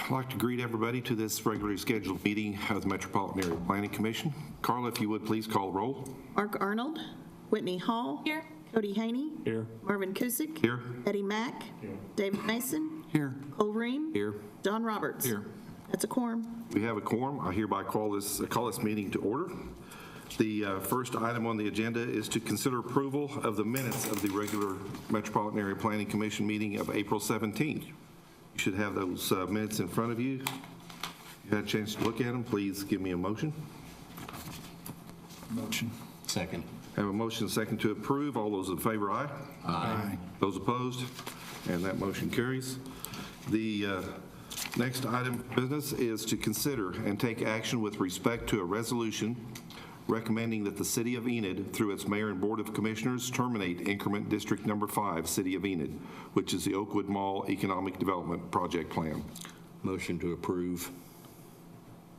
I'd like to greet everybody to this regularly scheduled meeting of the Metropolitan Area Planning Commission. Carla, if you would please call the roll. Mark Arnold. Whitney Hall. Here. Cody Haney. Here. Marvin Kusick. Here. Eddie Mack. Here. David Mason. Here. Cole Reen. Here. John Roberts. Here. That's a quorum. We have a quorum. I hereby call this meeting to order. The first item on the agenda is to consider approval of the minutes of the regular Metropolitan Area Planning Commission meeting of April 17th. You should have those minutes in front of you. If you had a chance to look at them, please give me a motion. Motion. Second. Have a motion second to approve. All those in favor, aye. Aye. Those opposed? And that motion carries. The next item of business is to consider and take action with respect to a resolution recommending that the City of Enid, through its Mayor and Board of Commissioners, terminate Increment District Number 5, City of Enid, which is the Oakwood Mall Economic Development Project Plan. Motion to approve.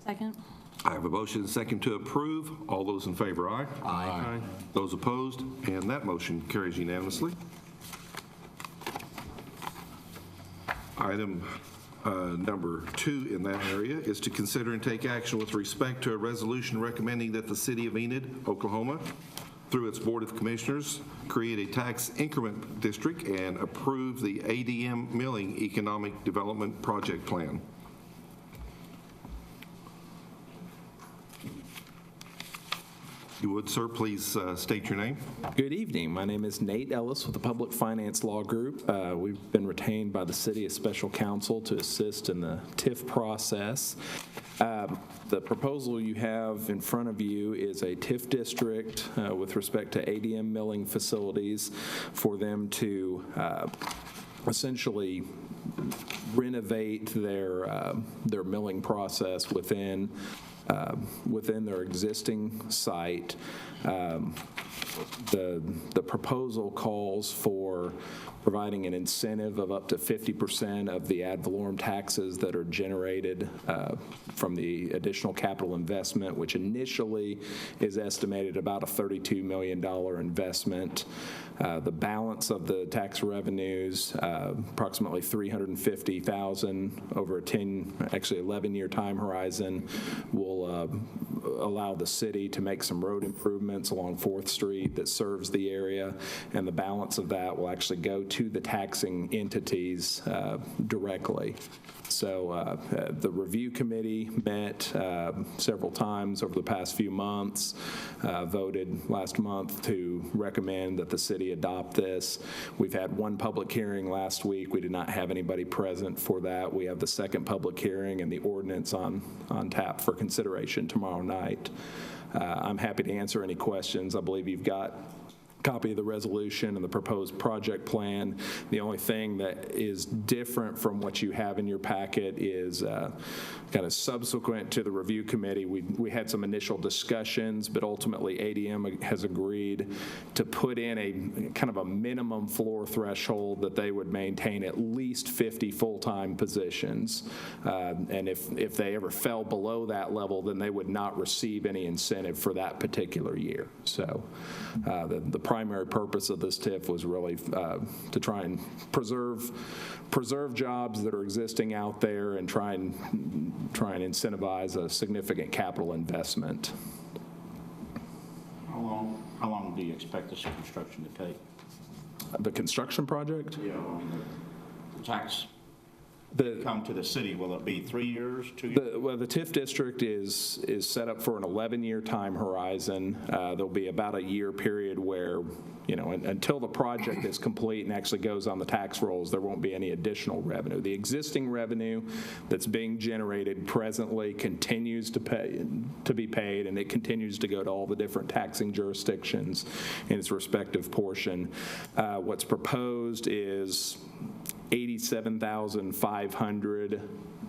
Second. I have a motion second to approve. All those in favor, aye. Aye. Those opposed? And that motion carries unanimously. Item number 2 in that area is to consider and take action with respect to a resolution recommending that the City of Enid, Oklahoma, through its Board of Commissioners, create a tax increment district and approve the ADM Milling Economic Development Project Plan. If you would, sir, please state your name. Good evening. My name is Nate Ellis with the Public Finance Law Group. We've been retained by the City as Special Counsel to assist in the TIF process. The proposal you have in front of you is a TIF district with respect to ADM milling facilities for them to essentially renovate their milling process within their existing site. The proposal calls for providing an incentive of up to 50% of the ad valorem taxes that are generated from the additional capital investment, which initially is estimated about a $32 million investment. The balance of the tax revenues, approximately $350,000 over a 11-year time horizon, will allow the city to make some road improvements along 4th Street that serves the area, and the balance of that will actually go to the taxing entities directly. So the review committee met several times over the past few months, voted last month to recommend that the city adopt this. We've had one public hearing last week. We did not have anybody present for that. We have the second public hearing and the ordinance on tap for consideration tomorrow night. I'm happy to answer any questions. I believe you've got copy of the resolution and the proposed project plan. The only thing that is different from what you have in your packet is kind of subsequent to the review committee. We had some initial discussions, but ultimately ADM has agreed to put in a kind of a minimum floor threshold that they would maintain at least 50 full-time positions. And if they ever fell below that level, then they would not receive any incentive for that particular year. So the primary purpose of this TIF was really to try and preserve jobs that are existing out there and try and incentivize a significant capital investment. How long do you expect this construction to take? The construction project? Yeah, the tax come to the city, will it be 3 years, 2 years? Well, the TIF district is set up for an 11-year time horizon. There'll be about a year period where, until the project is complete and actually goes on the tax rolls, there won't be any additional revenue. The existing revenue that's being generated presently continues to be paid, and it continues to go to all the different taxing jurisdictions in its respective portion. What's proposed is $87,500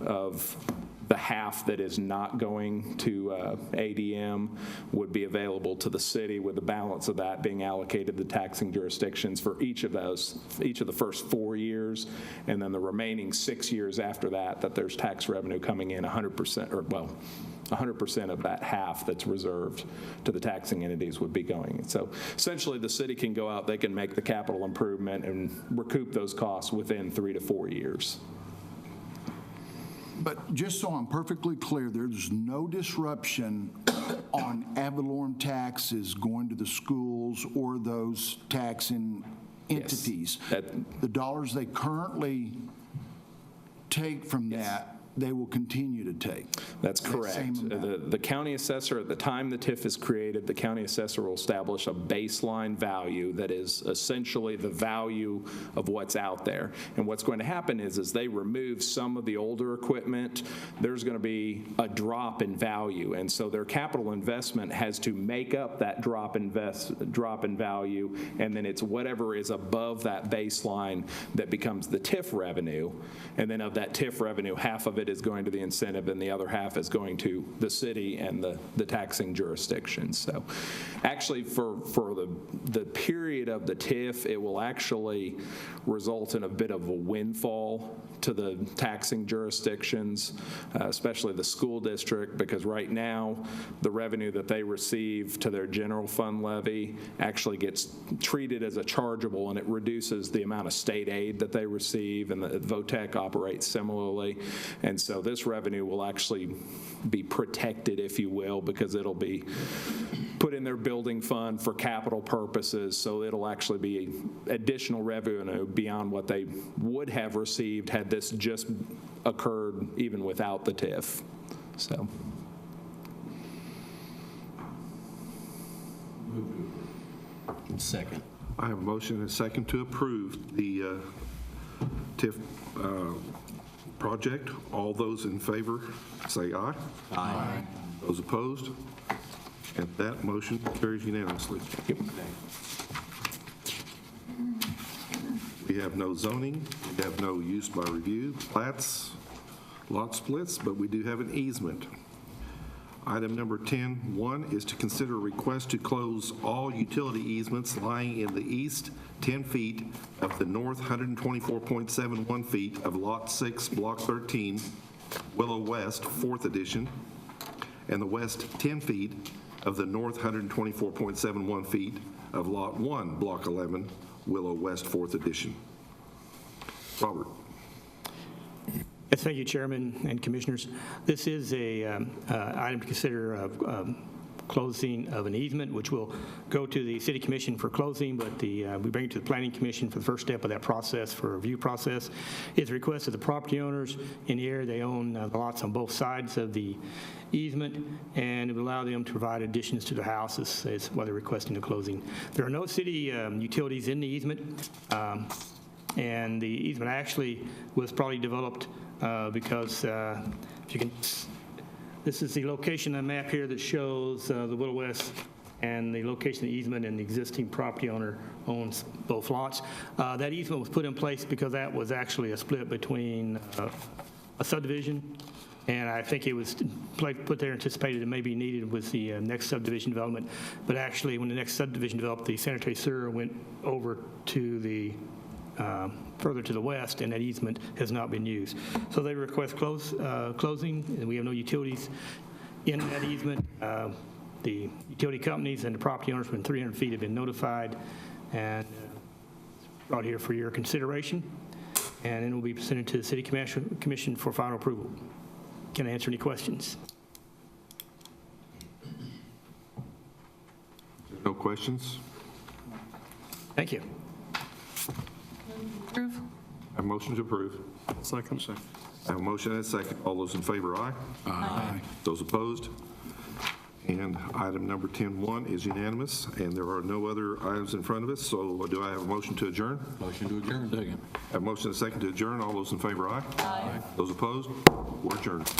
of the half that is not going to ADM would be available to the city, with the balance of that being allocated to taxing jurisdictions for each of the first 4 years, and then the remaining 6 years after that there's tax revenue coming in 100%, or 100% of that half that's reserved to the taxing entities would be going. So essentially the city can go out, they can make the capital improvement and recoup those costs within 3 to 4 years. But just so I'm perfectly clear, there's no disruption on ad valorem taxes going to the schools or those taxing entities. The dollars they currently take from that, they will continue to take. That's That correct. same amount. The county assessor, at the time the TIF is created, the county assessor will establish a baseline value that is essentially the value of what's out there. And what's going to happen is, as they remove some of the older equipment, there's going to be a drop in value. And so their capital investment has to make up that drop in value, and then it's whatever is above that baseline that becomes the TIF revenue. And then of that TIF revenue, half of it is going to the incentive and the other half is going to the city and the taxing jurisdictions. So actually for the period of the TIF, it will actually result in a bit of a windfall to the taxing jurisdictions, especially the school district, because right now the revenue that they receive to their general fund levy actually gets treated as a chargeable, and it reduces the amount of state aid that they receive, and the VOTEC operates similarly. And so this revenue will actually be protected, if you will, because it'll be put in their building fund for capital purposes, so it'll actually be additional revenue beyond what they would have received had this just occurred even without the TIF. So. Second. I have a motion and a second to approve the TIF project. All those in favor, say aye. Aye. Those opposed? And that motion carries unanimously. We have no zoning, we have no use by review, plats, lot splits, but we do have an easement. Item number 10.1 is to consider a request to close all utility easements lying in the east 10 feet of the north 124.71 feet of Lot 6, Block 13, Willow West, 4th edition, and the west 10 feet of the north 124.71 feet of Lot 1, Block 11, Willow West, 4th edition. Robert. Yes, thank you, Chairman and Commissioners. This is a item to consider closing of an easement, which will go to the City Commission for closing, but we bring it to the Planning Commission for the first step of that process, for a review process. It's a request of the property owners in the area. They own the lots on both sides of the easement, and it will allow them to provide additions to the houses, is why they're requesting the closing. There are no city utilities in the easement, and the easement actually was probably developed because if you can, this is the location on the map here that shows the Willow West and the location of the easement, and the existing property owner owns both lots. That easement was put in place because that was actually a split between a subdivision, and I think it was put there anticipated it may be needed with the next subdivision development. But actually, when the next subdivision developed, the sanitary sewer went over to the further to the west, and that easement has not been used. So they request closing, and we have no utilities in that easement. The utility companies and the property owners within 300 feet have been notified and brought here for your consideration, and then will be presented to the City Commission for final approval. Can I answer any questions? No questions? Thank you. Approve. I have a motion to approve. Second. I have a motion and a second. All those in favor, aye. Aye. Those opposed? And item number 10.1 is unanimous, and there are no other items in front of us, so do I have a motion to adjourn? Motion to adjourn. Second. I have a motion and a second to adjourn. All those in favor, aye. Aye. Those opposed? We're adjourned.